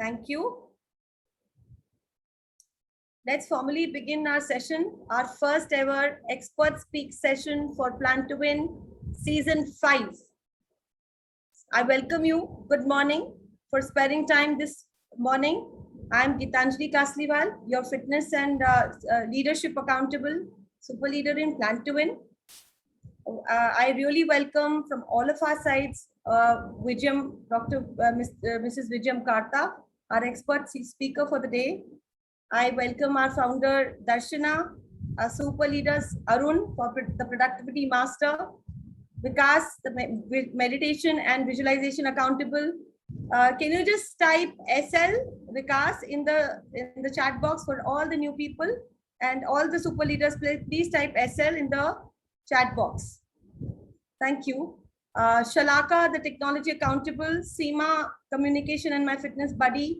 Thank you. Let's formally begin our session, our first ever expert speak session for Plan to Win Season 5. I welcome you. Good morning for sparing time this morning. I'm Gitanjali Kasliwal, your fitness and leadership accountable super leader in Plan to Win. I really welcome from all of our sides Mrs Vijayam Kartha, our expert speaker for the day. I welcome our founder Darshana, our super leaders Arun, for the productivity master, Vikas, the meditation and visualization accountable. Can you just type SL Vikas in the chat box for all the new people, and all the super leaders, please type SL in the chat box. Thank you. Shalaka, the technology accountable, Seema, communication and my fitness buddy,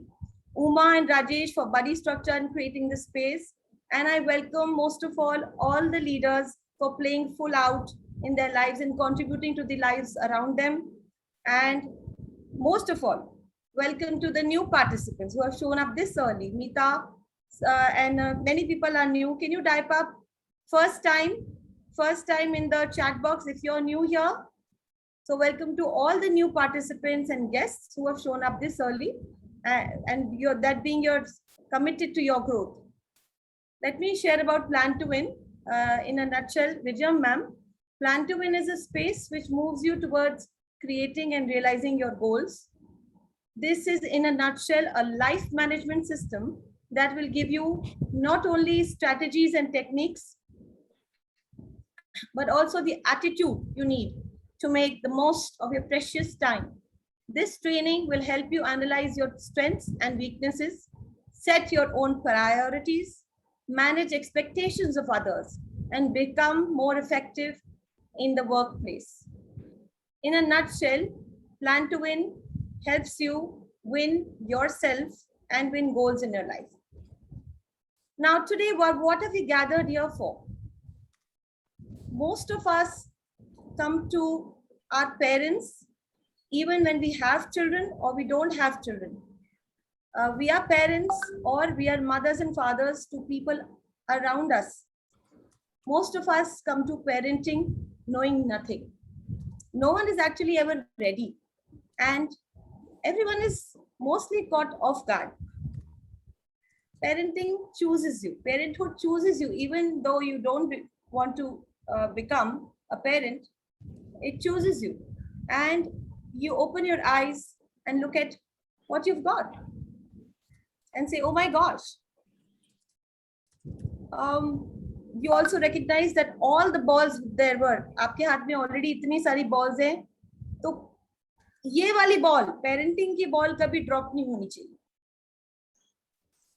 Uma and Rajesh for buddy structure and creating the space. And I welcome most of all the leaders for playing full out in their lives and contributing to the lives around them. And most of all, welcome to the new participants who have shown up this early. Meeta and many people are new. Can you type up first time in the chat box if you're new here? So welcome to all the new participants and guests who have shown up this early, and that being you're committed to your growth. Let me share about Plan to Win in a nutshell. Vijayam ma'am, Plan to Win is a space which moves you towards creating and realizing your goals. This is in a nutshell a life management system that will give you not only strategies and techniques, but also the attitude you need to make the most of your precious time. This training will help you analyze your strengths and weaknesses, set your own priorities, manage expectations of others, and become more effective in the workplace. In a nutshell, Plan to Win helps you win yourself and win goals in your life. Now today, what have we gathered here for? Most of us come to our parents even when we have children or we don't have children. We are parents or we are mothers and fathers to people around us. Most of us come to parenting knowing nothing. No one is actually ever ready, and everyone is mostly caught off guard. Parenting chooses you. Parenthood chooses you, even though you don't want to become a parent. It chooses you, and you open your eyes and look at what you've got and say, oh my gosh. You also recognize that all the balls there were, आपके हाथ में already इतनी सारी balls हैं, तो ये वाली ball, parenting की ball कभी drop नहीं होनी चाहिए.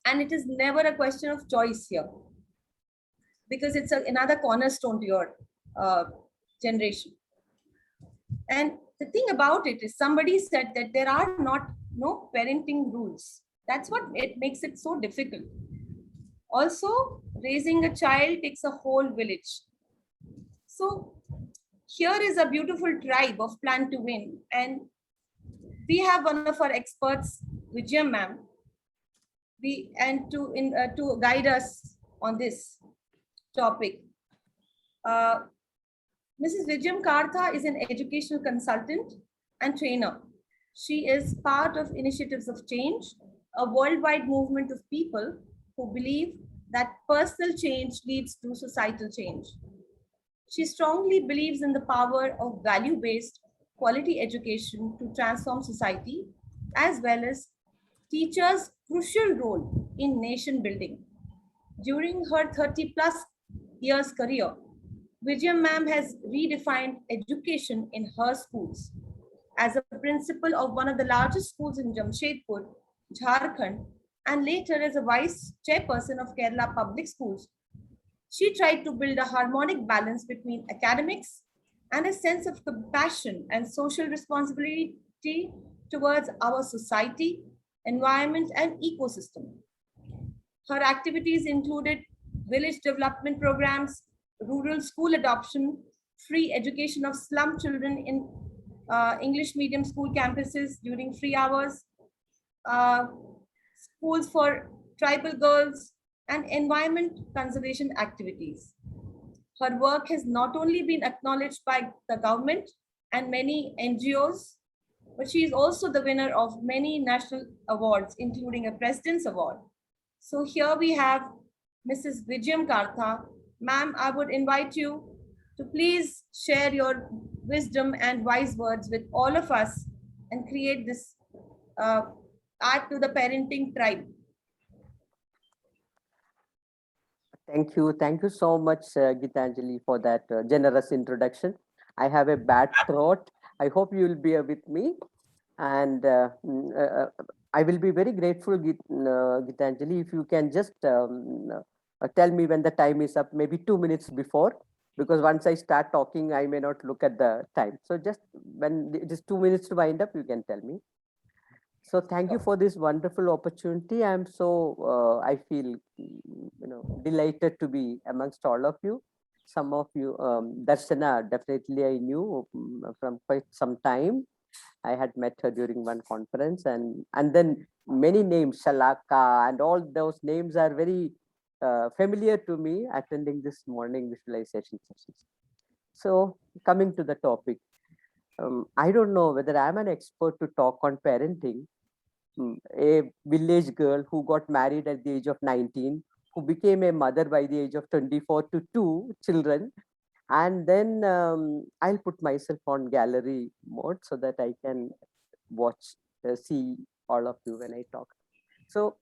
And it is never a question of choice here, because it's another cornerstone to your generation. And the thing about it is, somebody said that there are no parenting rules. That's what it makes it so difficult. Also, raising a child takes a whole village. So here is a beautiful tribe of Plan to Win, and we have one of our experts, Vijayam ma'am, to guide us on this topic. Mrs Vijayam Kartha is an educational consultant and trainer. She is part of Initiatives of Change, a worldwide movement of people who believe that personal change leads to societal change. She strongly believes in the power of value-based quality education to transform society, as well as teachers' crucial role in nation building. During her 30+ years career, Vijayam ma'am has redefined education in her schools. As a principal of one of the largest schools in Jamshedpur, Jharkhand, and later as a vice chairperson of Kerala Public Schools, she tried to build a harmonic balance between academics and a sense of compassion and social responsibility towards our society, environment, and ecosystem. Her activities included village development programs, rural school adoption, free education of slum children in English medium school campuses during free hours, uh, schools for tribal girls, and environment conservation activities. Her work has not only been acknowledged by the government and many NGOs, but she is also the winner of many national awards, including a President's Award. So here we have Mrs. Vijayam Kartha. Ma'am, I would invite you to please share your wisdom and wise words with all of us and create this uh, add to the parenting tribe. Thank you so much, Gitanjali, for that generous introduction. I have a bad throat. I hope you will be with me, and I will be very grateful, Gitanjali, if you can just tell me when the time is up, maybe 2 minutes before, because once I start talking, I may not look at the time. So just when it is 2 minutes to wind up, you can tell me. So thank you for this wonderful opportunity. I'm so I feel delighted to be amongst all of you. Some of you, Darshana, definitely I knew from quite some time. I had met her during one conference, and then many names, Shalaka, and all those names are very familiar to me attending this morning visualization sessions. So coming to the topic, I don't know whether I'm an expert to talk on parenting. A village girl who got married at the age of 19, who became a mother by the age of 24 to two children. And then I'll put myself on gallery mode so that I can watch, see all of you when I talk. So,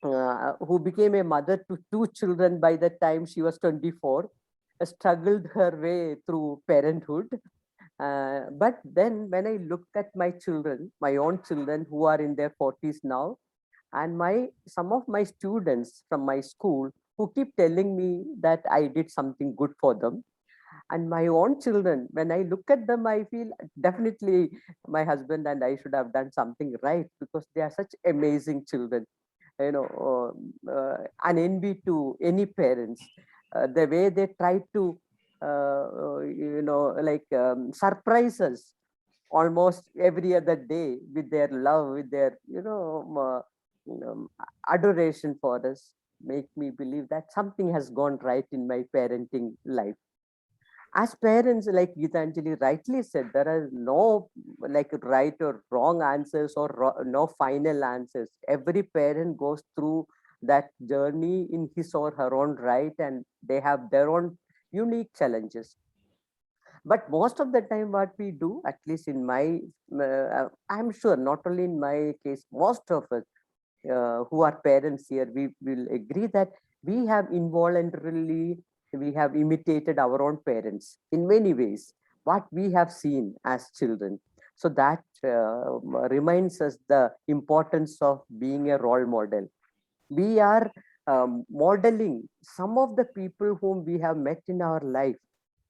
who became a mother to two children by the time she was 24, struggled her way through parenthood. But then when I look at my children, my own children who are in their 40s now, and some of my students from my school who keep telling me that I did something good for them, and my own children, when I look at them, I feel definitely my husband and I should have done something right, because they are such amazing children, an envy to any parents. The way they try to surprise us almost every other day with their love, with their adoration for us, make me believe that something has gone right in my parenting life. As parents, like Gitanjali rightly said, there are no like right or wrong answers, or no final answers. Every parent goes through that journey in his or her own right, and they have their own unique challenges. But most of the time, what we do, at least in my, I'm sure not only in my case, most of us who are parents here, we will agree that we have involuntarily, we have imitated our own parents in many ways, what we have seen as children. So that reminds us the importance of being a role model. We are modeling some of the people whom we have met in our life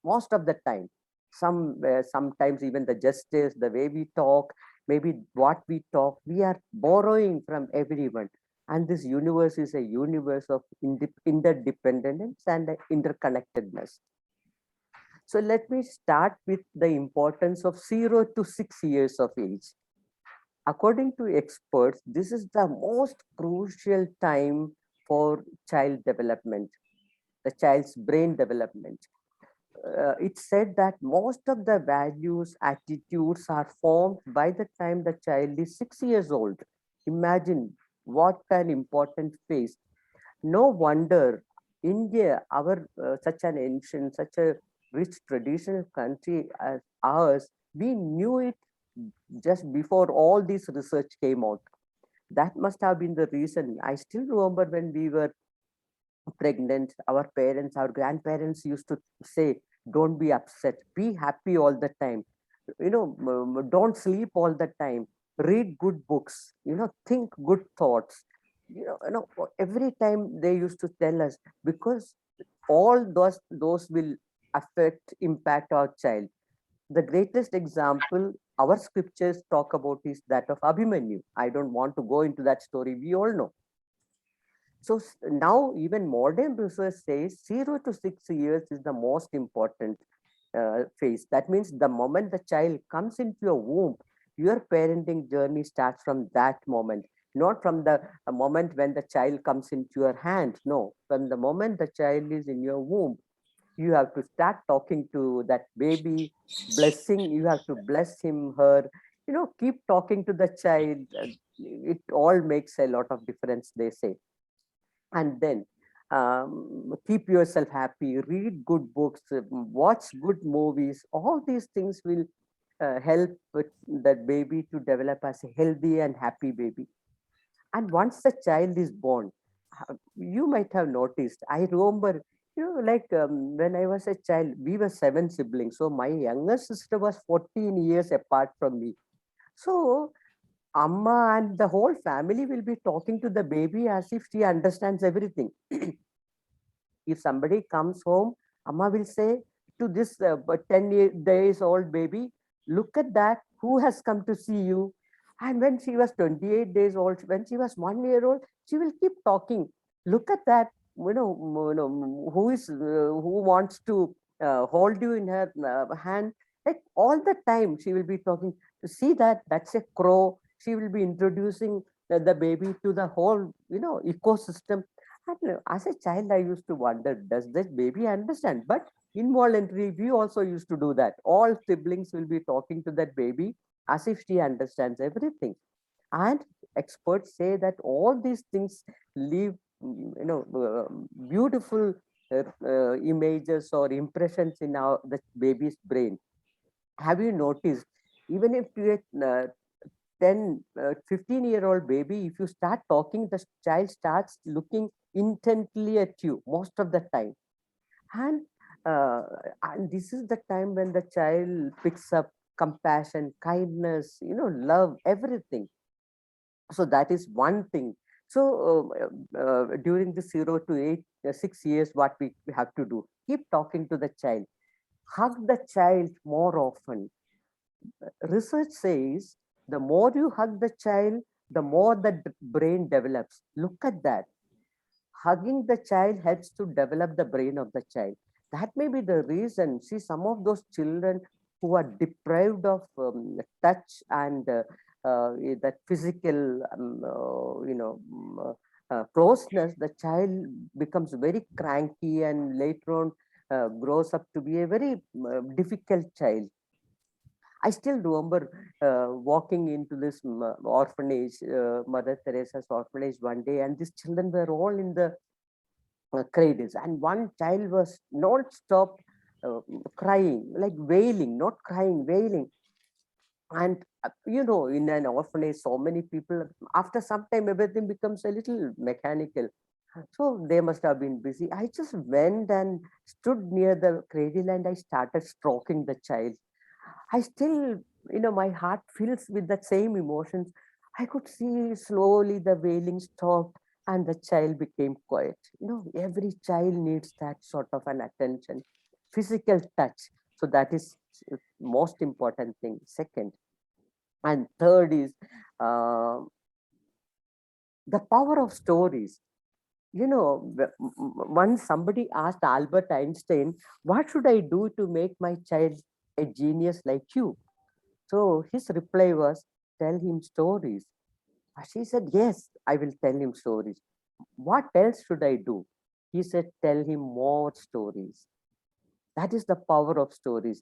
most of the time. Sometimes even the gestures, the way we talk, maybe what we talk, we are borrowing from everyone. And this universe is a universe of interdependence and interconnectedness. So let me start with the importance of 0 to 6 years of age. According to experts, this is the most crucial time for child development, the child's brain development. It's said that most of the values, attitudes are formed by the time the child is 6 years old. Imagine what an important phase. No wonder India, our such an ancient, such a rich traditional country as ours, we knew it just before all this research came out. That must have been the reason. I still remember when we were pregnant, our parents, our grandparents used to say, don't be upset, be happy all the time, don't sleep all the time, read good books, think good thoughts, every time they used to tell us, because all those will affect, impact our child. The greatest example our scriptures talk about is that of Abhimanyu. I don't want to go into that story, we all know. So now even modern research says 0 to 6 years is the most important phase. That means the moment the child comes into your womb, your parenting journey starts from that moment. not from the moment when the child comes into your hand. No, from the moment the child is in your womb, you have to start talking to that baby, blessing. You have to bless him, her. Keep talking to the child. It all makes a lot of difference, they say. And then keep yourself happy, read good books, watch good movies. All these things will help that baby to develop as a healthy and happy baby. And once the child is born, you might have noticed, I remember, when I was a child, we were 7 siblings. So my younger sister was 14 years apart from me. So Amma and the whole family will be talking to the baby as if she understands everything. If somebody comes home, Amma will say to this 10 days old baby, look at that, who has come to see you? And when she was 28 days old, when she was 1 year old, she will keep talking. Look at that, who wants to hold you in her hand. Like all the time, she will be talking. See that, that's a crow. She will be introducing the baby to the whole, ecosystem. And as a child, I used to wonder, does this baby understand? But involuntarily, we also used to do that. All siblings will be talking to that baby as if she understands everything. And experts say that all these things leave, beautiful images or impressions in the baby's brain. Have you noticed, even if you 10, 15-year-old baby, if you start talking, the child starts looking intently at you most of the time. And, uh, and this is the time when the child picks up compassion, kindness, love, everything. So that is one thing. So during the 0 to 6 years, what we have to do, keep talking to the child, hug the child more often. Research says the more you hug the child, the more the brain develops. Look at that. Hugging the child helps to develop the brain of the child. That may be the reason. See, some of those children who are deprived of touch and that physical, closeness, the child becomes very cranky and later on grows up to be a very difficult child. I still remember walking into this orphanage, Mother Teresa's orphanage one day, and these children were all in the cradles, and one child was non-stop crying, like wailing, not crying, wailing. And in an orphanage, so many people, after some time, everything becomes a little mechanical. So they must have been busy. I just went and stood near the cradle and I started stroking the child. I still, my heart fills with that same emotions. I could see slowly the wailing stopped and the child became quiet. Every child needs that sort of an attention, physical touch. So that is most important thing. Second, and third is uh, the power of stories. Once somebody asked Albert Einstein, what should I do to make my child a genius like you? So his reply was, tell him stories. She said, yes, I will tell him stories. What else should I do? He said, tell him more stories. That is the power of stories.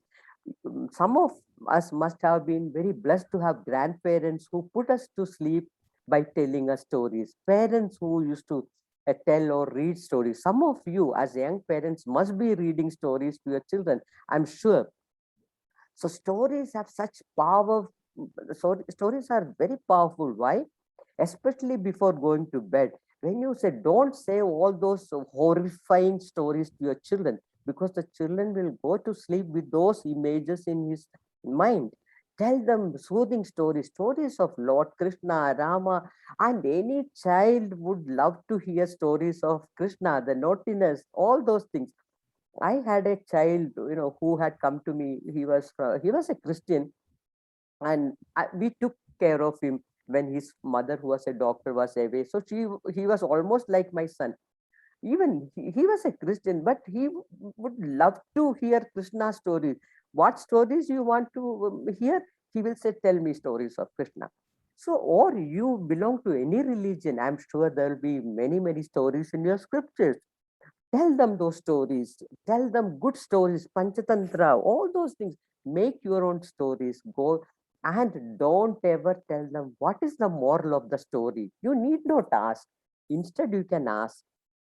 Some of us must have been very blessed to have grandparents who put us to sleep by telling us stories. Parents who used to tell or read stories. Some of you as young parents must be reading stories to your children, I'm sure. So stories have such power. So stories are very powerful. Why? Especially before going to bed. When you say, don't say all those horrifying stories to your children, because the children will go to sleep with those images in his mind. Tell them soothing stories, stories of Lord Krishna, Rama, and any child would love to hear stories of Krishna, the naughtiness, all those things. I had a child, who had come to me. He was a Christian, and we took care of him when his mother, who was a doctor, was away. So he was almost like my son. Even he was a Christian, but he would love to hear Krishna stories. What stories you want to hear? He will say, tell me stories of Krishna. So, or you belong to any religion, I'm sure there will be many, many stories in your scriptures. Tell them those stories. Tell them good stories, Panchatantra, all those things. Make your own stories. Go and don't ever tell them what is the moral of the story. You need not ask. Instead, you can ask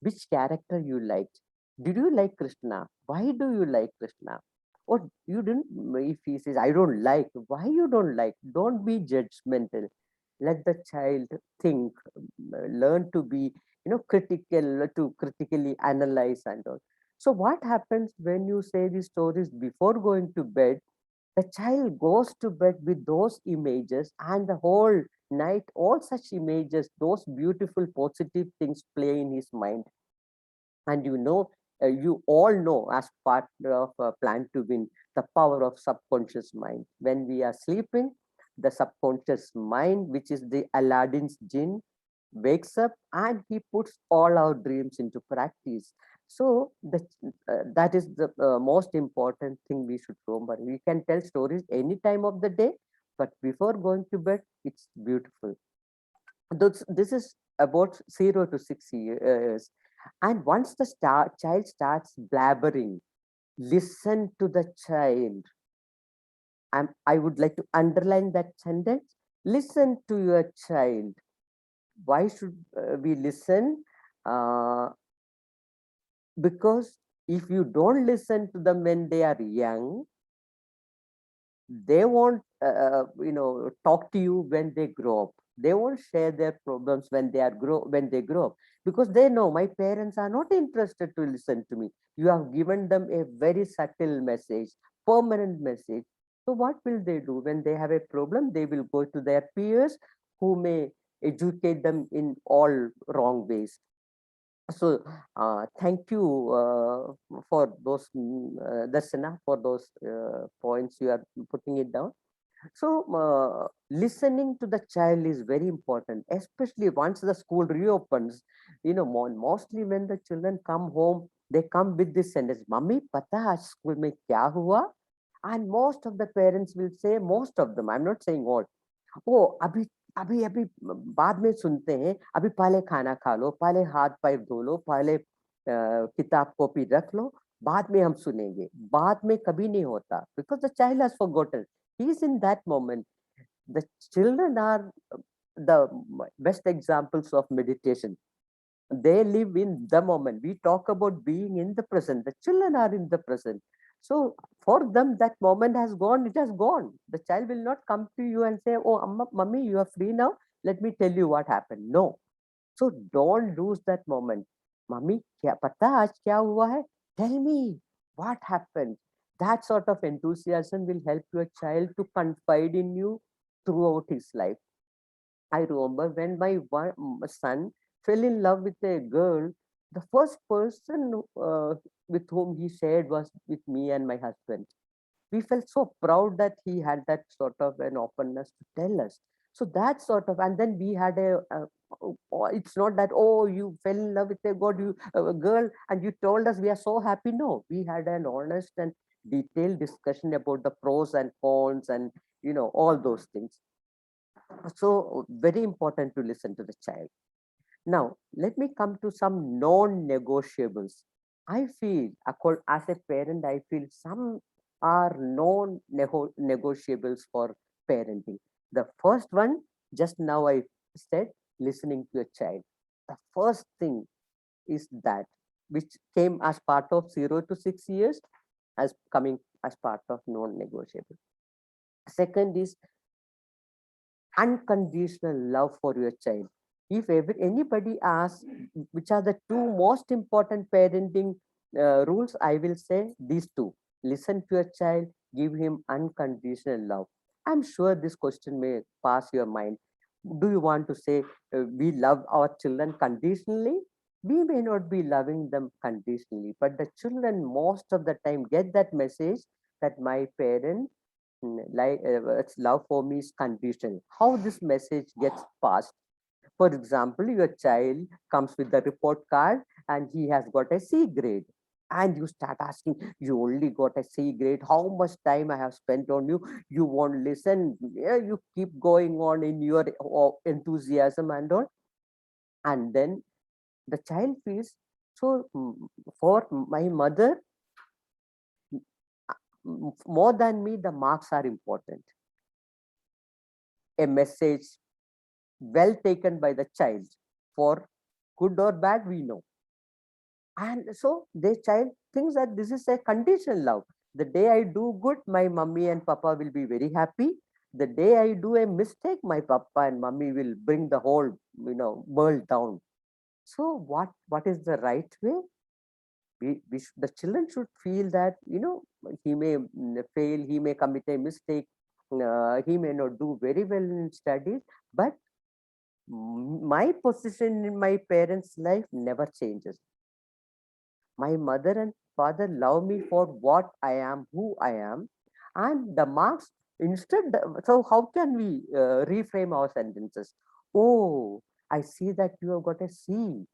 which character you liked. Did you like Krishna? Why do you like Krishna? Or you didn't, if he says, I don't like, why you don't like? Don't be judgmental. Let the child think, learn to be, critical, to critically analyze and all. So what happens when you say these stories before going to bed? The child goes to bed with those images, and the whole night, all such images, those beautiful positive things play in his mind. And you all know, as part of Plan to Win, the power of subconscious mind. When we are sleeping, the subconscious mind, which is the Aladdin's jinn, wakes up and he puts all our dreams into practice. So that is the most important thing we should remember. We can tell stories any time of the day, but before going to bed, it's beautiful. This is about 0 to 6 years. And once the child starts blabbering, listen to the child. I would like to underline that sentence. Listen to your child. Why should we listen? Uh, because if you don't listen to them when they are young, they won't talk to you when they grow up. They won't share their problems when they grow up, because they know my parents are not interested to listen to me. You have given them a very subtle message, permanent message. So what will they do when they have a problem? They will go to their peers who may educate them in all wrong ways. So thank you for those, Darshana, for those points you are putting it down. So listening to the child is very important, especially once the school reopens. Mostly when the children come home, they come with this sentence, "Mummy, pata hai aaj school mein kya hua?" And most of the parents will say, most of them, I'm not saying all, "Oh, abhi अभी अभी बाद में सुनते हैं, अभी पहले खाना खा लो, पहले हाथ पैर धो लो, पहले किताब कॉपी रख लो, बाद में हम सुनेंगे." बाद में कभी नहीं होता, because the child has forgotten. He is in that moment. The children are the best examples of meditation. They live in the moment. We talk about being in the present. The children are in the present. So for them, that moment has gone, it has gone. The child will not come to you and say, "Oh, Amma, Mummy, you are free now. Let me tell you what happened." No. So don't lose that moment. "Mummy, kya pata aaj kya hua hai? Tell me what happened." That sort of enthusiasm will help your child to confide in you throughout his life. I remember when my son fell in love with a girl, the first person with whom he shared was with me and my husband. We felt so proud that he had that sort of an openness to tell us. So that sort of, and then we had it's not that, "Oh, you fell in love with a girl and you told us, we are so happy." No, we had an honest and detailed discussion about the pros and cons and, all those things. So very important to listen to the child. Now, let me come to some non-negotiables. I feel, as a parent, I feel some are non-negotiables for parenting. The first one, just now I said, listening to a child. The first thing is that, which came as part of 0 to 6 years, as coming as part of non-negotiable. Second is unconditional love for your child. If anybody asks which are the two most important parenting rules, I will say these two. Listen to your child, give him unconditional love. I'm sure this question may pass your mind. Do you want to say we love our children conditionally? We may not be loving them conditionally, but the children most of the time get that message that my parent, its love for me is conditional. How this message gets passed? For example, your child comes with the report card and he has got a C grade. And you start asking, you only got a C grade, how much time I have spent on you, you won't listen. Yeah, you keep going on in your enthusiasm and all. And then the child feels, so for my mother, more than me, the marks are important. A message well taken by the child, for good or bad, we know. And so the child thinks that this is a conditional love. The day I do good, my mummy and papa will be very happy. The day I do a mistake, my papa and mummy will bring the whole, world down. So what is the right way? The children should feel that, he may fail, he may commit a mistake, he may not do very well in studies, but my position in my parents' life never changes. My mother and father love me for what I am, who I am, and the marks instead. So how can we reframe our sentences? Oh, I see that you have got a C.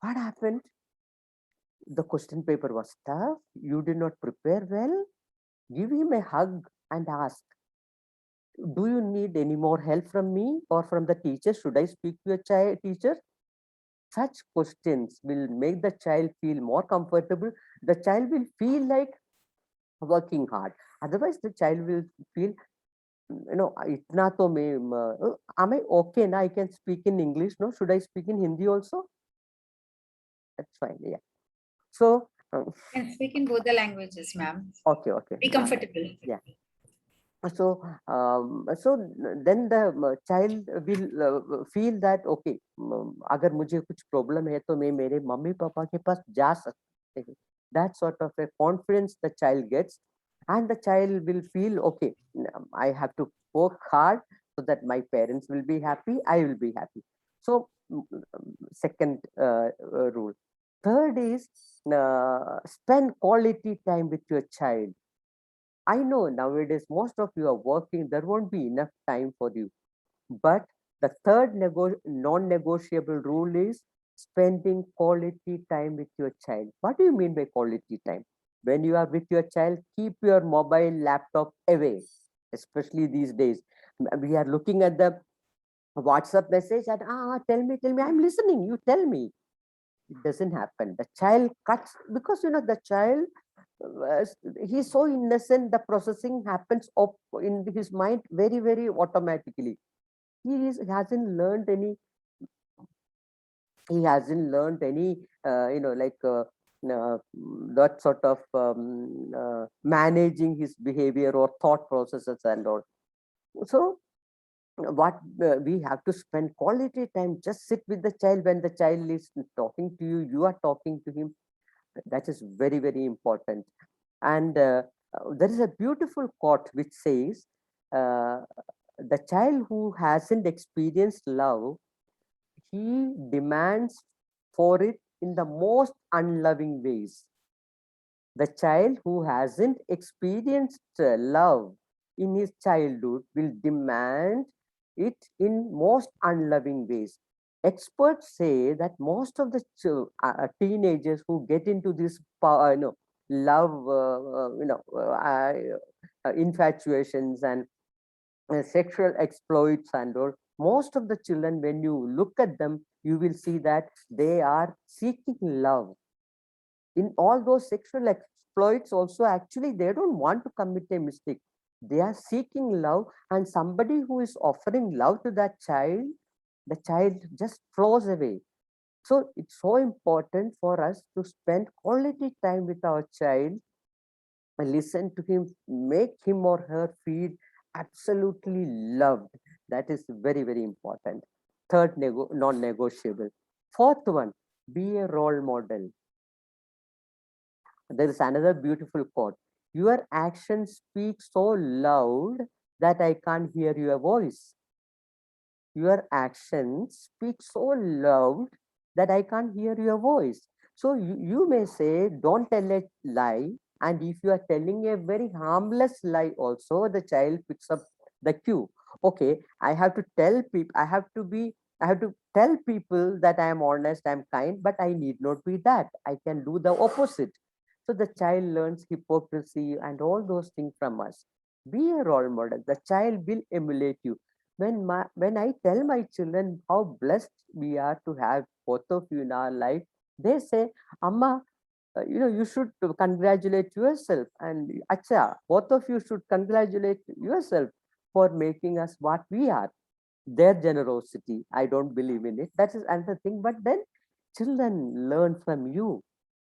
What happened? The question paper was tough. You did not prepare well. Give him a hug and ask, do you need any more help from me or from the teacher? Should I speak to a teacher? Such questions will make the child feel more comfortable. The child will feel like working hard. Otherwise, the child will feel, itna to am I okay now? I can speak in English. No, should I speak in Hindi also? That's fine. Yeah. So, Can speak in both the languages, ma'am. okay. Be comfortable. Yeah. So, then the child will feel that okay, अगर मुझे कुछ problem है तो मैं मेरे mummy papa के पास जा सकते हैं. That sort of a confidence the child gets, and the child will feel okay, I have to work hard so that my parents will be happy, I will be happy. So, second rule. Third is spend quality time with your child. I know nowadays most of you are working, there won't be enough time for you. But the third non-negotiable rule is spending quality time with your child. What do you mean by quality time? When you are with your child, keep your mobile, laptop away, especially these days. We are looking at the WhatsApp message and, tell me, I'm listening, you tell me. It doesn't happen. The child cuts, because, the child, he's so innocent, the processing happens up in his mind very, very automatically. Hasn't learned any, that sort of managing his behavior or thought processes and all. So what we have to spend quality time, just sit with the child. When the child is talking to you, you are talking to him. That is very, very important. And there is a beautiful quote which says, the child who hasn't experienced love, he demands for it in the most unloving ways. The child who hasn't experienced love in his childhood will demand it in most unloving ways. Experts say that most of the teenagers who get into this love, infatuations and sexual exploits and all, most of the children, when you look at them, you will see that they are seeking love. In all those sexual exploits also, actually, they don't want to commit a mistake. They are seeking love, and somebody who is offering love to that child, the child just flows away. So it's so important for us to spend quality time with our child, listen to him, make him or her feel absolutely loved. That is very, very important. Third non-negotiable. Fourth one, be a role model. There is another beautiful quote. Your actions speak so loud that I can't hear your voice. Your actions speak so loud that I can't hear your voice. So you may say, don't tell a lie. And if you are telling a very harmless lie also, the child picks up the cue. Okay, I have to tell people, I have to tell people that I am honest, I am kind, but I need not be that. I can do the opposite. So the child learns hypocrisy and all those things from us. Be a role model. The child will emulate you. When I tell my children how blessed we are to have both of you in our life, they say, Amma, you should congratulate yourself. And Acha, both of you should congratulate yourself for making us what we are. Their generosity, I don't believe in it. That is another thing. But then children learn from you,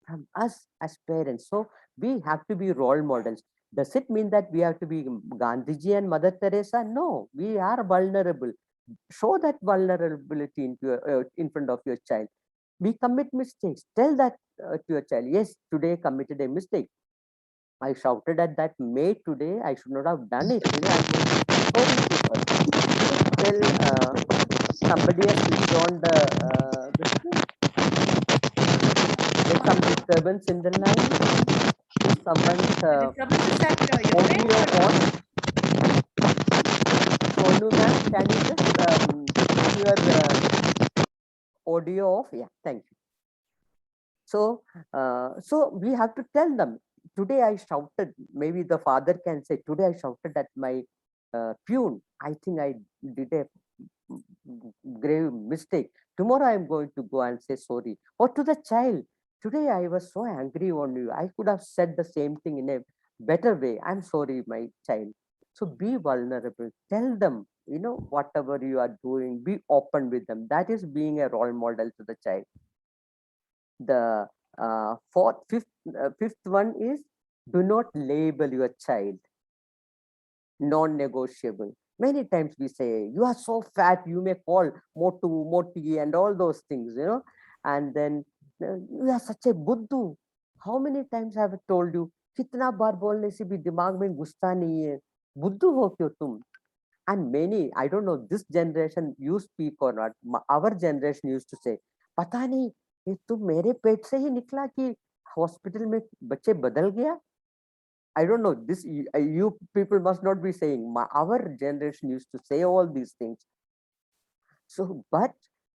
from us as parents. So we have to be role models. Does it mean that we have to be Gandhiji and Mother Teresa? No, we are vulnerable. Show that vulnerability in front of your child. We commit mistakes. Tell that to your child. Yes, today I committed a mistake. I shouted at that maid today. I should not have done it. I'm sorry to her. Tell somebody has switched on the screen. There's some disturbance in the line. Is someone's The disturbance is at your audio end. on? Sonu ma'am, can you just turn your audio off? Yeah, thank you. So we have to tell them. Today I shouted. Maybe the father can say, today I shouted at my peon. I think I did a grave mistake. Tomorrow I am going to go and say sorry. Or to the child, today I was so angry on you. I could have said the same thing in a better way. I'm sorry, my child. So be vulnerable. Tell them, whatever you are doing, be open with them. That is being a role model to the child. The fifth one is, do not label your child. Non-negotiable. Many times we say, you are so fat, you may call Motu, Moti, and all those things, and then you are such a buddhu. How many times have I told you, kitna baar bolne se bhi dimag mein gusta nahi hai, buddhu ho kyo tum? And many, I don't know, this generation, you speak or not, our generation used to say, pata nahi, ye tum mere pet se hi nikla ki hospital mein bacche badal gaya? I don't know, this you people must not be saying. Our generation used to say all these things. So, but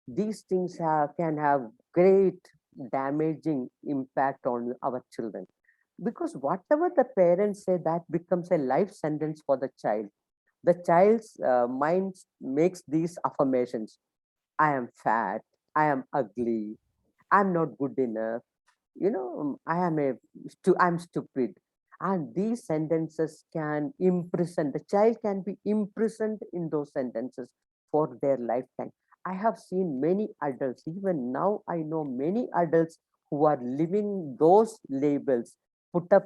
these things can have great damaging impact on our children. Because whatever the parents say, that becomes a life sentence for the child. The child's mind makes these affirmations. I am fat, I am ugly, I'm not good enough, I'm stupid. And these sentences can imprison, the child can be imprisoned in those sentences for their lifetime. I have seen many adults, even now I know many adults who are living those labels put up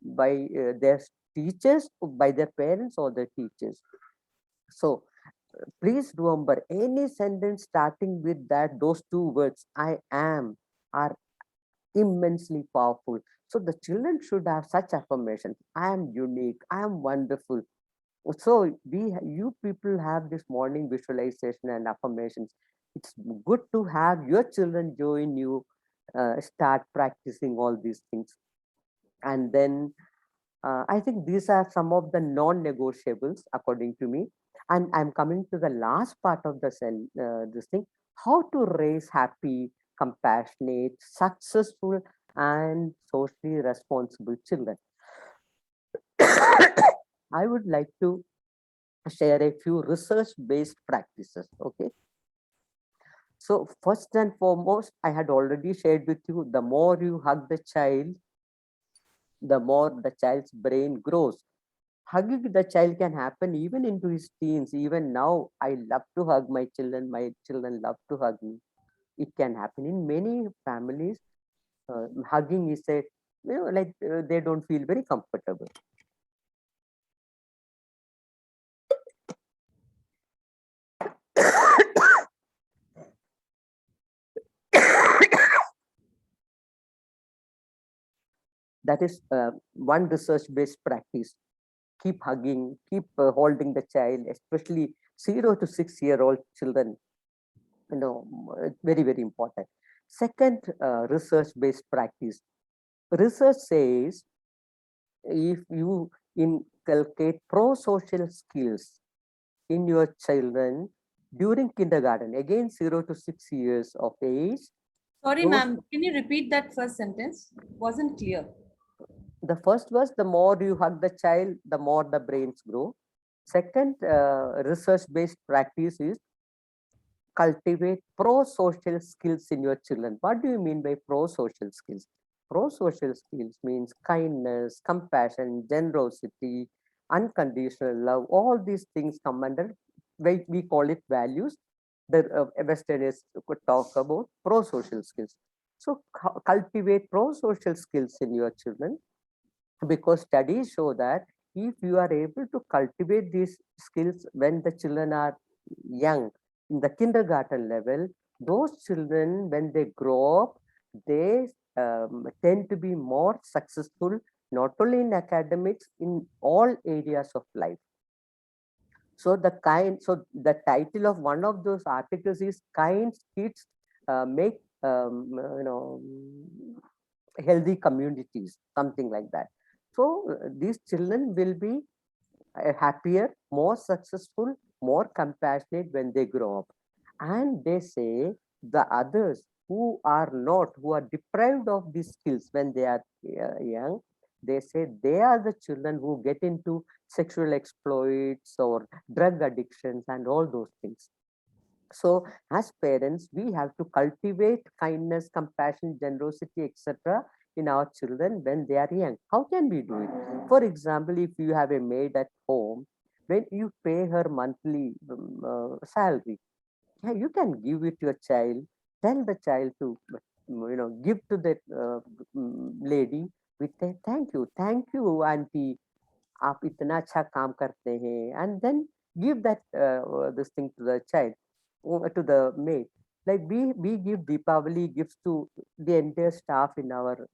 by their teachers, by their parents or their teachers. So please remember, any sentence starting with those two words, I am, are immensely powerful. So the children should have such affirmations. I am unique. I am wonderful. So you people have this morning visualization and affirmations. It's good to have your children join you, start practicing all these things. And then I think these are some of the non-negotiables according to me. And I'm coming to the last part of this thing, how to raise happy, compassionate, successful, and socially responsible children. I would like to share a few research-based practices, okay? So first and foremost, I had already shared with you, the more you hug the child, the more the child's brain grows. Hugging the child can happen even into his teens. Even now, I love to hug my children. My children love to hug me. It can happen in many families. Hugging is they don't feel very comfortable. That is one research-based practice. Keep hugging, keep holding the child, especially 0 to 6-year-old children. Very, very important. Second research-based practice. Research says if you inculcate pro-social skills in your children during kindergarten, again 0 to 6 years of age. Sorry, ma'am. Can you repeat that first sentence? Wasn't clear. The first was the more you hug the child, the more the brains grow. Second research-based practice is cultivate pro-social skills in your children. What do you mean by pro-social skills? Pro-social skills means kindness, compassion, generosity, unconditional love. All these things come under, we call it values. The Westerners could talk about pro-social skills. So cultivate pro-social skills in your children, because studies show that if you are able to cultivate these skills when the children are young, in the kindergarten level, those children, when they grow up, they tend to be more successful, not only in academics, in all areas of life. So the title of one of those articles is "Kind Kids Make Healthy Communities," something like that. So these children will be happier, more successful, more compassionate when they grow up. And they say the others who are not, who are deprived of these skills when they are young, they say they are the children who get into sexual exploits or drug addictions and all those things. So as parents, we have to cultivate kindness, compassion, generosity, etc. in our children when they are young. How can we do it? For example, if you have a maid at home, when you pay her monthly salary, yeah, you can give it to your child. Tell the child to, give to that lady with a thank you, auntie. आप इतना अच्छा काम करते हैं, and then give that this thing to the child, to the maid. Like we give Deepavali gifts to the entire staff in our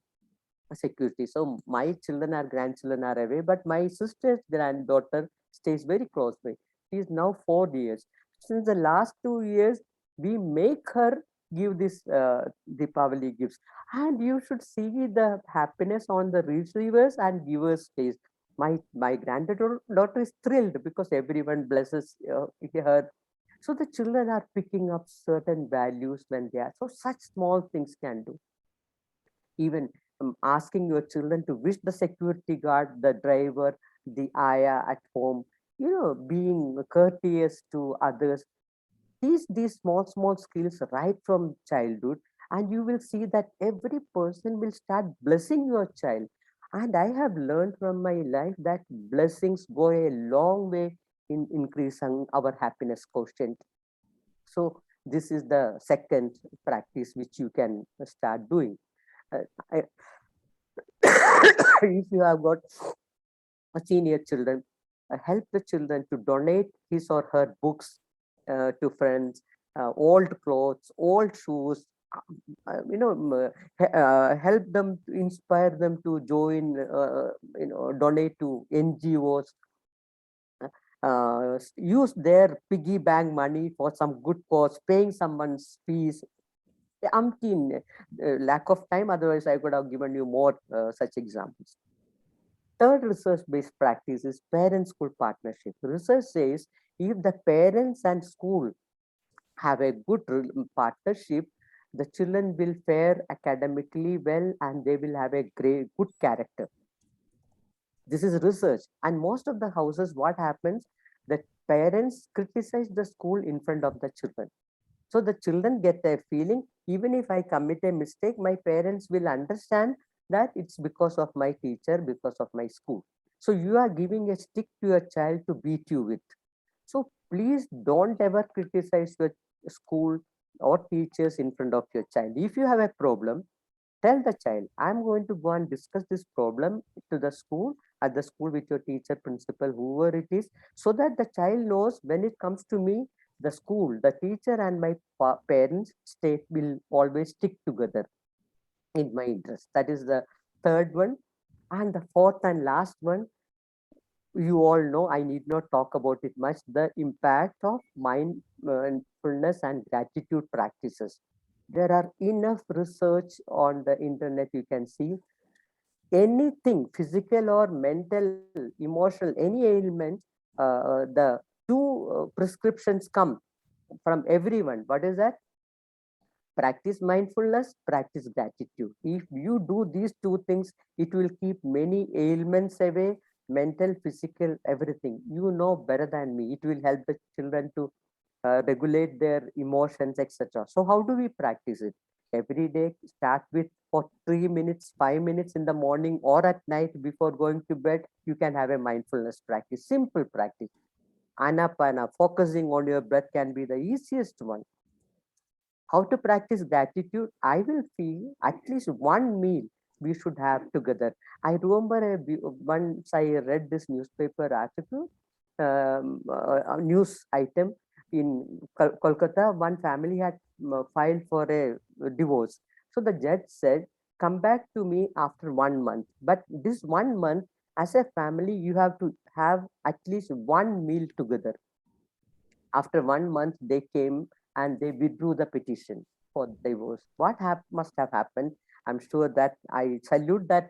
security. So my children or grandchildren are away, but my sister's granddaughter stays very close by. She is now 4 years. Since the last 2 years, we make her give this Deepavali gifts, and you should see the happiness on the receivers and givers' face. My granddaughter is thrilled because everyone blesses her. So the children are picking up certain values when they are. So such small things can do. Even asking your children to wish the security guard, the driver, the ayah at home, being courteous to others. These small skills right from childhood, and you will see that every person will start blessing your child. And I have learned from my life that blessings go a long way in increasing our happiness quotient. So this is the second practice which you can start doing. I, if you have got senior children, help the children to donate his or her books to friends, old clothes, old shoes, help them, to inspire them to join, donate to NGOs, use their piggy bank money for some good cause, paying someone's fees. Umpteen lack of time, otherwise I could have given you more such examples. Third research-based practice is parent-school partnership. Research says if the parents and school have a good partnership, the children will fare academically well and they will have a good character. This is research. And most of the houses, what happens, the parents criticize the school in front of the children. So the children get a feeling, even if I commit a mistake, my parents will understand that it's because of my teacher, because of my school. So you are giving a stick to your child to beat you with. So please don't ever criticize your school or teachers in front of your child. If you have a problem, tell the child, I'm going to go and discuss this problem to the school, at the school with your teacher, principal, whoever it is, so that the child knows when it comes to me, the school, the teacher and my parents state will always stick together in my interest. That is the third one. And the fourth and last one, you all know, I need not talk about it much, the impact of mindfulness and gratitude practices. There are enough research on the internet, you can see. Anything physical or mental, emotional, any ailment, the two prescriptions come from everyone. What is that? Practice mindfulness, practice gratitude. If you do these two things, it will keep many ailments away, mental, physical, everything. You know better than me. It will help the children to regulate their emotions, etc. So how do we practice it? Every day, start with for 3 minutes, 5 minutes in the morning or at night before going to bed. You can have a mindfulness practice, simple practice. Anapana, focusing on your breath can be the easiest one. How to practice gratitude? I will feel at least one meal we should have together. I remember once I read this newspaper article, a news item in Kolkata. One family had filed for a divorce. So the judge said, come back to me after 1 month. But this 1 month, as a family, you have to have at least one meal together. After 1 month, they came and they withdrew the petition for divorce. What must have happened? I'm sure that I salute that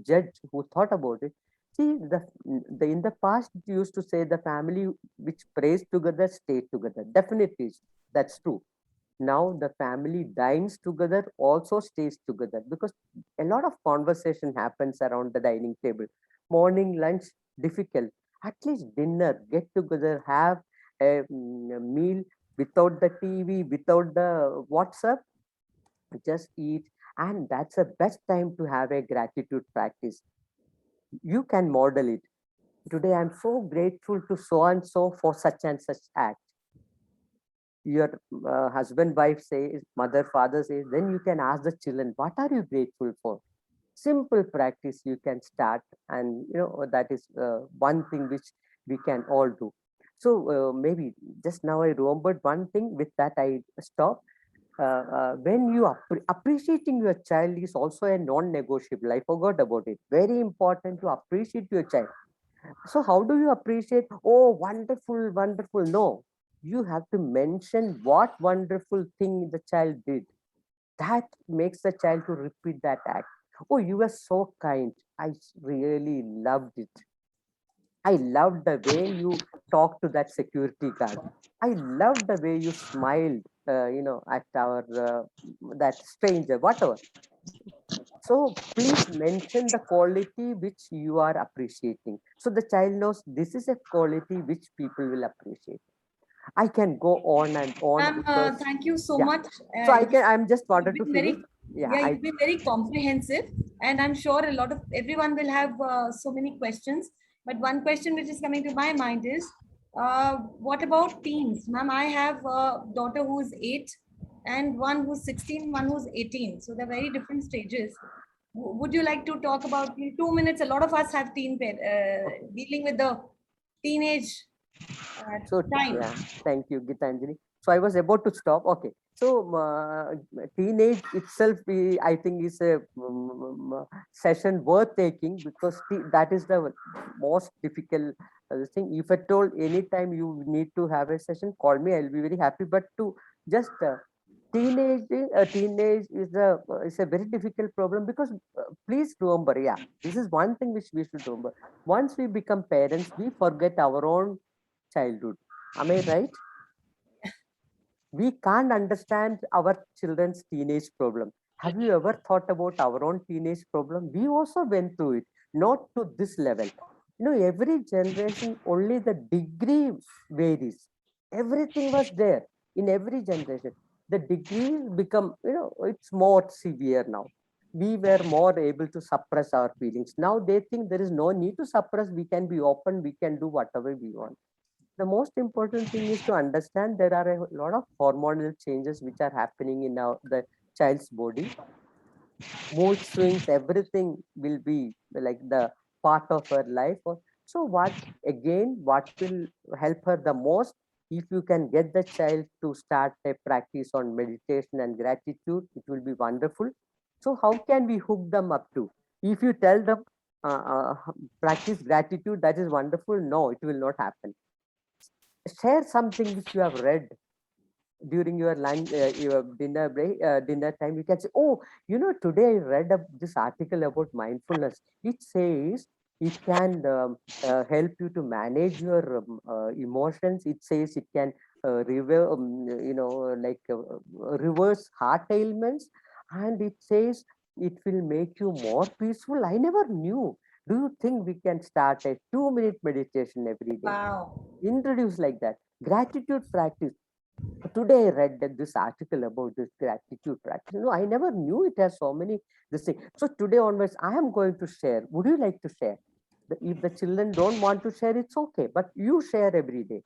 judge who thought about it. See, in the past, it used to say the family which prays together stays together. Definitely, that's true. Now the family dines together, also stays together, because a lot of conversation happens around the dining table. Morning, lunch, difficult. At least dinner, get together, have a meal without the TV, without the WhatsApp, just eat. And that's the best time to have a gratitude practice. You can model it. Today, I'm so grateful to so and so for such and such act. Your husband, wife says, mother, father says, then you can ask the children, what are you grateful for? Simple practice you can start, and that is one thing which we can all do. So maybe just now I remembered one thing. With that, I stop. When you appreciating your child is also a non-negotiable. I forgot about it. Very important to appreciate your child. So how do you appreciate? Oh, wonderful, wonderful. No, you have to mention what wonderful thing the child did. That makes the child to repeat that act. Oh, you were so kind. I really loved it. I loved the way you talked to that security guard. I loved the way you smiled, at our that stranger, whatever. So please mention the quality which you are appreciating. So the child knows this is a quality which people will appreciate. I can go on and on Ma'am, because thank you so yeah. much. So I'm just You've wanted to been finish. very, Yeah, yeah, you've been very comprehensive, and I'm sure a lot of everyone will have so many questions. But one question which is coming to my mind is, what about teens, ma'am? I have a daughter who's 8, and one who's 16, one who's 18. So they're very different stages. Would you like to talk about in 2 minutes? A lot of us have dealing with the teenage so time. yeah, thank you, Gitanjali. So I was about to stop. Okay. So teenage itself, I think, is a session worth taking, because that is the most difficult thing. If at all anytime you need to have a session, call me. I'll be very happy. But to just teenage is a very difficult problem, because please remember, yeah, this is one thing which we should remember. Once we become parents, we forget our own childhood. Am I right? We can't understand our children's teenage problem. Have you ever thought about our own teenage problem? We also went through it, not to this level. Every generation, only the degree varies. Everything was there in every generation. The degrees become, it's more severe now. We were more able to suppress our feelings. Now they think there is no need to suppress. We can be open. We can do whatever we want. The most important thing is to understand there are a lot of hormonal changes which are happening in the child's body. Mood swings, everything will be like the part of her life. So what will help her the most? If you can get the child to start a practice on meditation and gratitude, it will be wonderful. So how can we hook them up to? If you tell them practice gratitude, that is wonderful. No, it will not happen. Share something which you have read during your lunch, your dinner break, dinner time. You can say, oh, today I read this article about mindfulness. It says it can help you to manage your emotions. It says it can reverse heart ailments, and it says it will make you more peaceful. I never knew. Do you think we can start a 2-minute meditation every day? Wow. Introduce like that. Gratitude practice. Today I read this article about this gratitude practice. I never knew it has so many this thing. So today onwards, I am going to share. Would you like to share? If the children don't want to share, it's okay. But you share every day.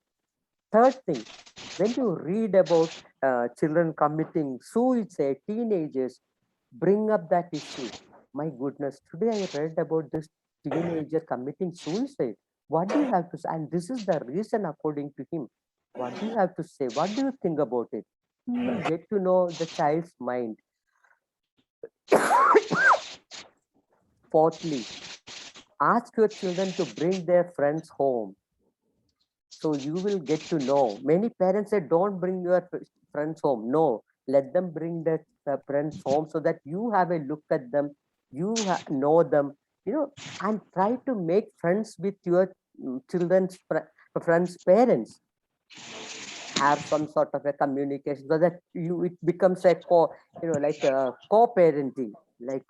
Third thing, when you read about children committing suicide, teenagers, bring up that issue. My goodness, today I read about this teenager committing suicide. What do you have to say? And this is the reason according to him. What do you have to say? What do you think about it? You get to know the child's mind. Fourthly, ask your children to bring their friends home. So you will get to know. Many parents say, don't bring your friends home. No, let them bring their friends home so that you have a look at them, you know them, and try to make friends with your children's friends' parents. Have some sort of a communication so that it becomes a co-parenting,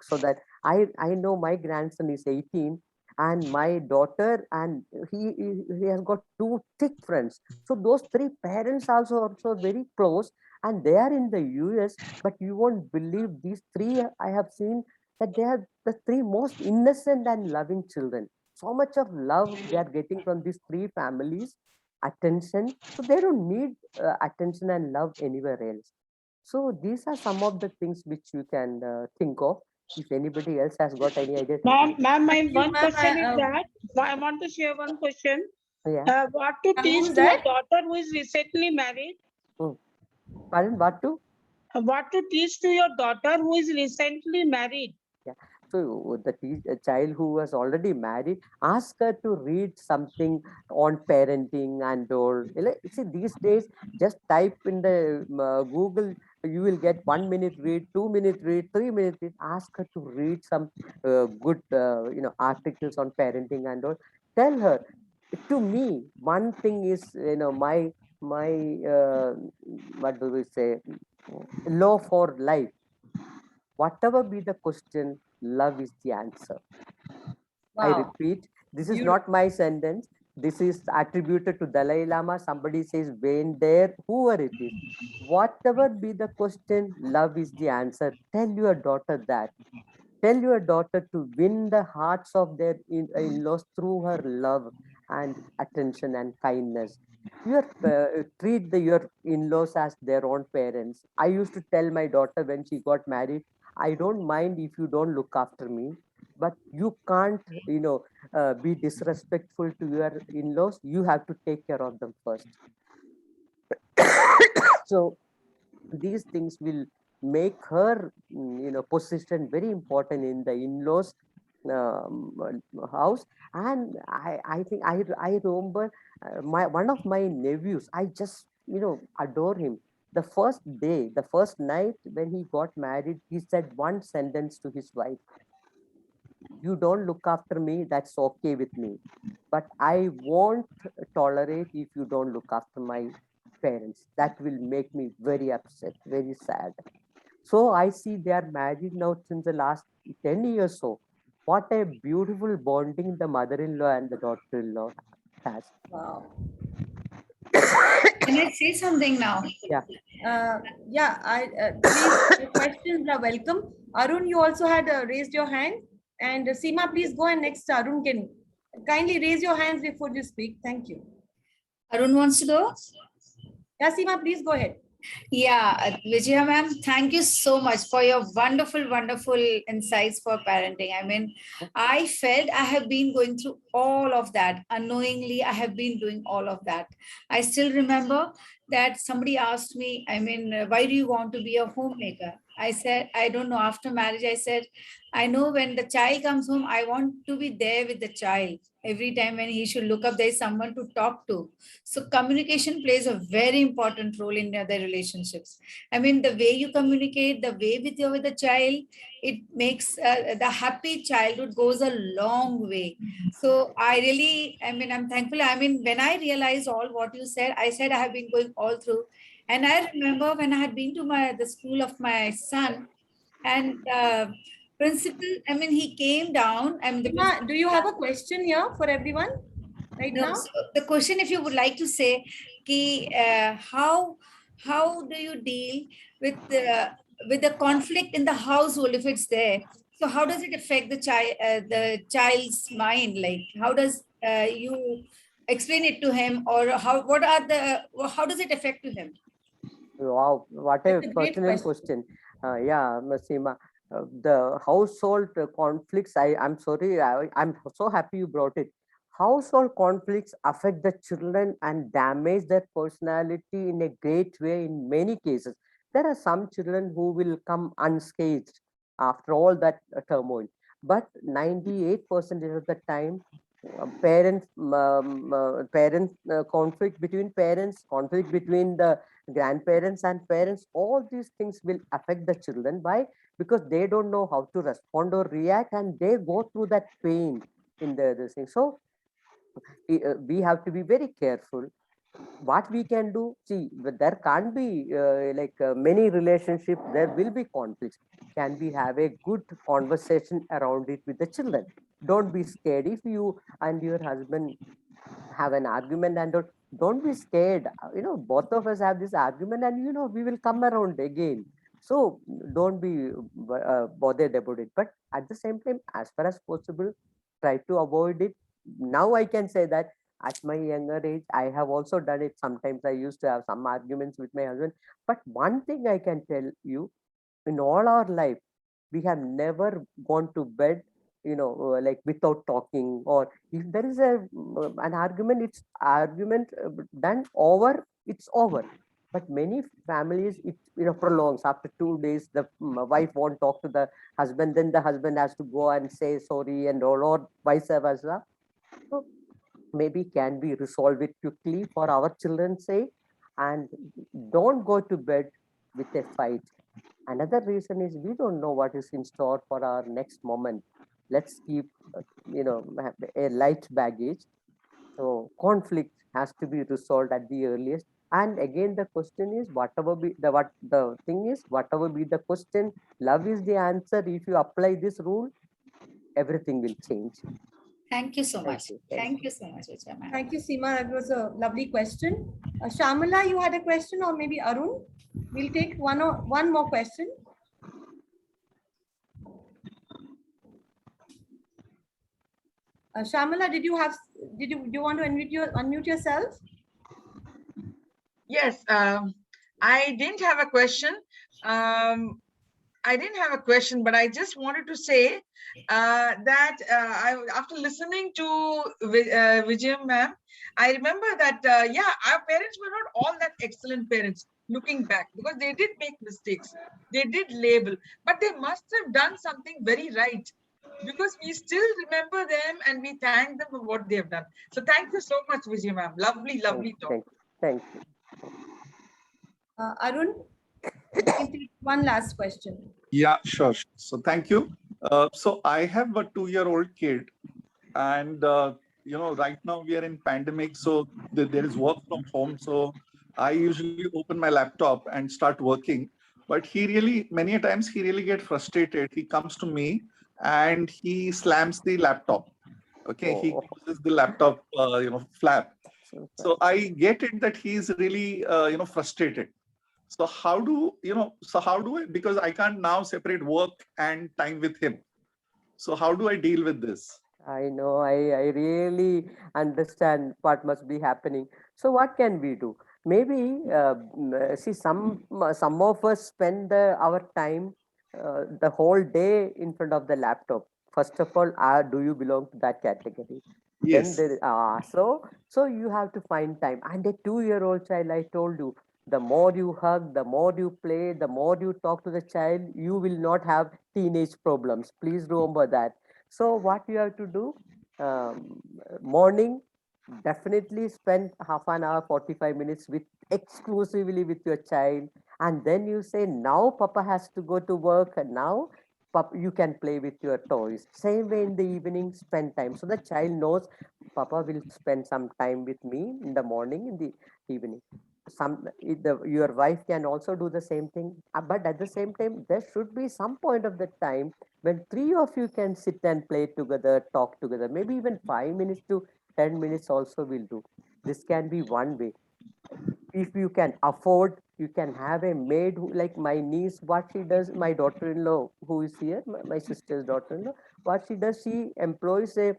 so that I know my grandson is 18 and my daughter, and he has got 2 thick friends. So those 3 parents also very close, and they are in the US. But you won't believe these 3 I have seen that they are the 3 most innocent and loving children. So much of love they are getting from these 3 families, attention. So they don't need attention and love anywhere else. So these are some of the things which you can think of. If anybody else has got any idea. Ma'am, my Thank you, one ma'am. question is that I want to share one question. Yeah. What to teach who's to your that? daughter who is recently married? Pardon, what to? What to teach to your daughter who is recently married? So the child who was already married, ask her to read something on parenting and all. See, these days, just type in the Google, you will get 1 minute read, 2 minute read, 3 minute read. Ask her to read some good, articles on parenting and all. Tell her. To me, one thing is, my what do we say, law for life. Whatever be the question, love is the answer. I Wow. repeat, this is Beautiful. not my sentence. This is attributed to Dalai Lama. Somebody says, when there, whoever it is. Whatever be the question, love is the answer. Tell your daughter that. Tell your daughter to win the hearts of their in-laws through her love and attention and kindness. Treat your in-laws as their own parents. I used to tell my daughter when she got married, I don't mind if you don't look after me, but you can't, be disrespectful to your in-laws. You have to take care of them first. So these things will make her, position very important in the in-laws house. And I think I remember one of my nephews. I just adore him. The first day, the first night when he got married, he said one sentence to his wife: you don't look after me, that's okay with me, but I won't tolerate if you don't look after my parents. That will make me very upset, very sad. So I see they are married now since the last 10 years. So what a beautiful bonding the mother-in-law and the daughter-in-law has. Wow. Can I say something now? Yeah. Please, your questions are welcome. Arun, you also had raised your hand. And Seema, please go, and next Arun can kindly raise your hands before you speak. Thank you. Arun wants to go? Yeah, Seema, please go ahead. Yeah, Vijaya ma'am, thank you so much for your wonderful, wonderful insights for parenting. I mean, I felt I have been going through all of that. Unknowingly, I have been doing all of that. I still remember that somebody asked me, why do you want to be a homemaker? I said, I don't know. After marriage, I said, I know when the child comes home, I want to be there with the child. Every time when he should look up, there is someone to talk to. So communication plays a very important role in the relationships. I mean, the way you communicate, the way with the child, it makes the happy childhood goes a long way. So I really, I mean, I'm thankful. I mean, when I realized all what you said, I said I have been going all through. And I remember when I had been to the school of my son, and principal, I mean, he came down. I mean, the principal. Seema, do you have a question here for everyone right No, now? so the question, if you would like to say, how do you deal with the conflict in the household if it's there? So how does it affect the child's mind? Like, how does you explain it to him, or how does it affect to him? Wow, what a That's a great pertinent question. Yeah, Masima, the household conflicts, I'm sorry, I'm so happy you brought it. Household conflicts affect the children and damage their personality in a great way in many cases. There are some children who will come unscathed after all that turmoil, but 98% of the time, conflict between parents, conflict between the grandparents and parents, all these things will affect the children. Why? Because they don't know how to respond or react, and they go through that pain in this thing. So we have to be very careful what we can do. See, there can't be many relationships, there will be conflicts. Can we have a good conversation around it with the children? Don't be scared if you and your husband have an argument, and don't be scared. Both of us have this argument, and we will come around again. So don't be bothered about it, but at the same time, as far as possible, try to avoid it. Now I can say that at my younger age, I have also done it. Sometimes I used to have some arguments with my husband, but one thing I can tell you, in all our life, we have never gone to bed like without talking. Or if there is an argument, it's argument done over, it's over. But many families, it prolongs. After 2 days, the wife won't talk to the husband, then the husband has to go and say sorry and all, or vice versa. So maybe can we resolve it quickly for our children's sake, and don't go to bed with a fight. Another reason is we don't know what is in store for our next moment. Let's keep, a light baggage. So conflict has to be resolved at the earliest. And again, the question is, whatever be the thing is, whatever be the question, love is the answer. If you apply this rule, everything will change. Thank you so Thank much. you. Thank you so much, Vijaya ma'am. Thank you, Seema. That was a lovely question. Shamala, you had a question, or maybe Arun? We'll take one more question. Shamala, do you want to unmute yourself? Yes, I didn't have a question. I didn't have a question, but I just wanted to say that after listening to Vijayam ma'am, I remember that, yeah, our parents were not all that excellent parents looking back, because they did make mistakes. They did label, but they must have done something very right, because we still remember them and we thank them for what they have done. So thank you so much, Vijay ma'am. Lovely, lovely talk. Thank you. Arun, you can take one last question. Yeah, sure. So thank you. So I have a 2-year-old kid, and right now we are in pandemic, so there is work from home. So I usually open my laptop and start working. But many a times he really gets frustrated. He comes to me and he slams the laptop. Okay, he closes the laptop, flap. So I get it that he's really, frustrated. So how do I, because I can't now separate work and time with him. So how do I deal with this? I know, I really understand what must be happening. So what can we do? Maybe, see, some of us spend our time the whole day in front of the laptop. First of all, do you belong to that category? Yes. Then so you have to find time. And a 2-year-old child, I told you, the more you hug, the more you play, the more you talk to the child, you will not have teenage problems. Please remember that. So what you have to do, morning, definitely spend half an hour, 45 minutes with exclusively with your child. And then you say, now Papa has to go to work, and now Papa, you can play with your toys. Same way in the evening, spend time. So the child knows Papa will spend some time with me in the morning, in the evening. Your wife can also do the same thing, but at the same time, there should be some point of the time when three of you can sit and play together, talk together. Maybe even 5 minutes to 10 minutes also will do. This can be one way. If you can afford, you can have a maid who, like my niece, what she does, my daughter-in-law who is here, my sister's daughter-in-law, what she does, she employs a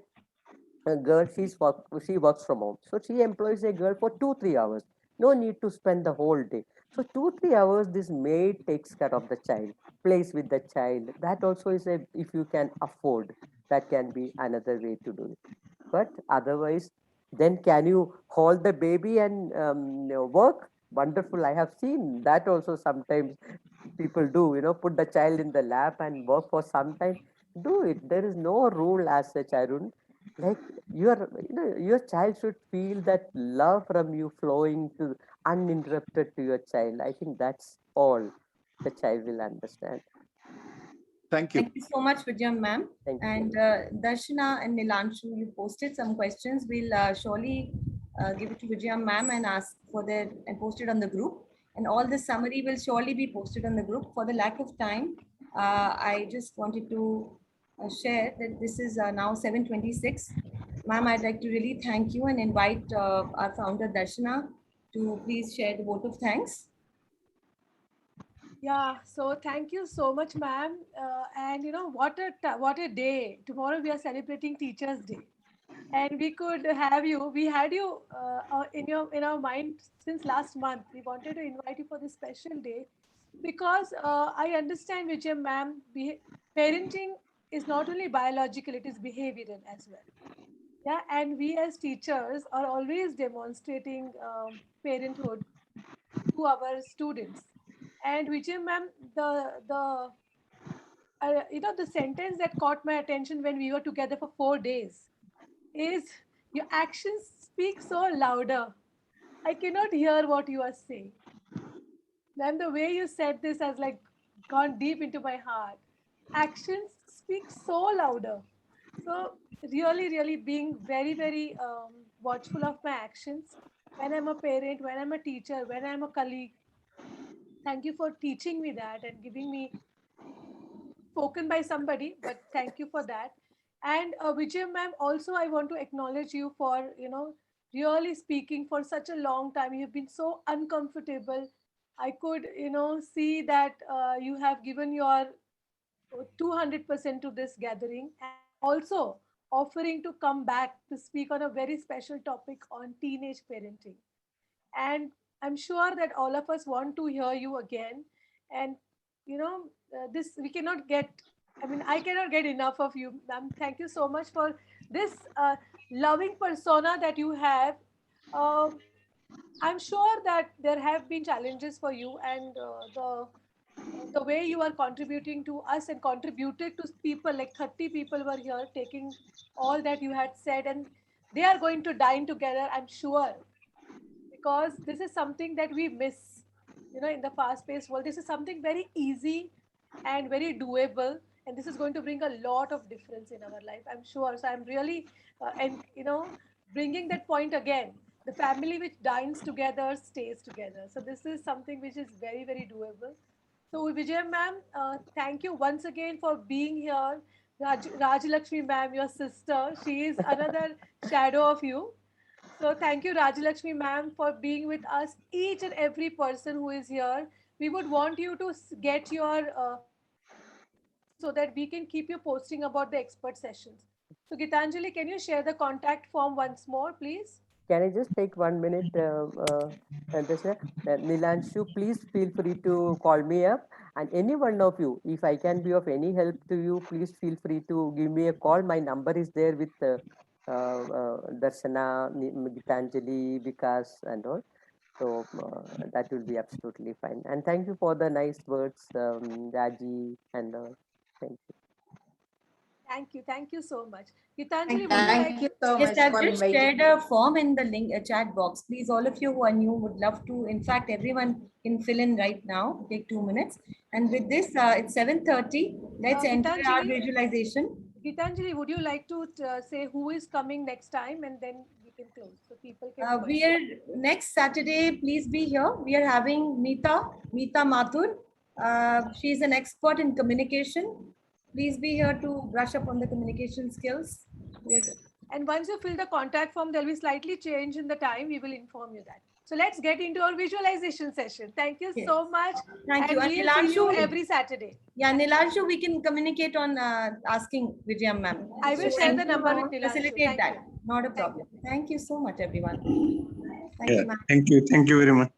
girl. She works from home, so she employs a girl for 2 3 hours. No need to spend the whole day. So 2 3 hours this maid takes care of the child, plays with the child. That also is a, if you can afford, that can be another way to do it. But otherwise, then can you hold the baby and work? Wonderful. I have seen that also sometimes people do, put the child in the lap and work for some time. Do it. There is no rule as such, Arun. Like your child should feel that love from you flowing to uninterrupted to your child. I think that's all the child will understand. Thank you. Thank you so much, Vijayam ma'am. Thank And you. Darshana and Nilanshu, you posted some questions. We'll surely give it to Vijayam ma'am and ask for their and post it on the group. And all this summary will surely be posted on the group. For the lack of time, I just wanted to share that this is now 7:26. Ma'am, I'd like to really thank you and invite our founder Darshana to please share the vote of thanks. Yeah, so thank you so much, ma'am. And what a day! Tomorrow we are celebrating Teachers' Day, and we could have you. We had you in our mind since last month. We wanted to invite you for this special day because I understand, Vijay, ma'am. Parenting is not only biological; it is behavioral as well. Yeah, and we as teachers are always demonstrating parenthood to our students. And Vijay, ma'am, the sentence that caught my attention when we were together for 4 days is your actions speak so louder. I cannot hear what you are saying. Then the way you said this has like gone deep into my heart. Actions speak so louder. So really, really being very, very watchful of my actions when I'm a parent, when I'm a teacher, when I'm a colleague. Thank you for teaching me that and giving me spoken by somebody, but thank you for that. And Vijay ma'am, also I want to acknowledge you for, really speaking for such a long time. You've been so uncomfortable. I could, see that you have given your 200% to this gathering, and also offering to come back to speak on a very special topic on teenage parenting. And I'm sure that all of us want to hear you again. And this we cannot get, I mean, I cannot get enough of you, ma'am. Thank you so much for this loving persona that you have. um, I'm sure that there have been challenges for you, and the way you are contributing to us and contributed to people, like 30 people were here taking all that you had said, and they are going to dine together, I'm sure, because this is something that we miss, in the fast paced world. This is something very easy and very doable, and this is going to bring a lot of difference in our life, I'm sure. So I'm really and bringing that point again, the family which dines together stays together. So this is something which is very, very doable. So Vijay ma'am, thank you once again for being here. Rajalakshmi ma'am, your sister, she is another shadow of you. So thank you, Rajalakshmi ma'am, for being with us, each and every person who is here. We would want you to get your contact details so that we can keep you posting about the expert sessions. So Gitanjali, can you share the contact form once more, please? Can I just take 1 minute, Dasha? Nilanshu, please feel free to call me up. And any one of you, if I can be of any help to you, please feel free to give me a call. My number is there with Darshana, Gitanjali, Vikas, and all. So that will be absolutely fine. And thank you for the nice words, Raji, and all. Thank you. Thank you so much. Gitanjali, would you Thank like you so Yes, much I've for just inviting shared a form in the link chat box. Please, all of you who are new would love to. In fact, everyone can fill in right now. Take 2 minutes. And with this, it's 7:30. Let's enter our Gitanjali? visualization. Gitanjali, would you like to say who is coming next time, and then we can close so people can join? We are next Saturday. Please be here. We are having Meeta Mathur. She is an expert in communication. Please be here to brush up on the communication skills. And once you fill the contact form, there'll be slightly change in the time. We will inform you that. So let's get into our visualization session. Thank you Yes. so much. Thank you. And And we'll see you Nilanshu- every Saturday. Yeah, Nilanshu, we can communicate on asking Vijayam ma'am. I will So share the thank you. number with Nilanshu. Facilitate Thank that. you. Not a Thank problem. Thank you so much, everyone. Thank Yeah, you, ma'am. thank you very much.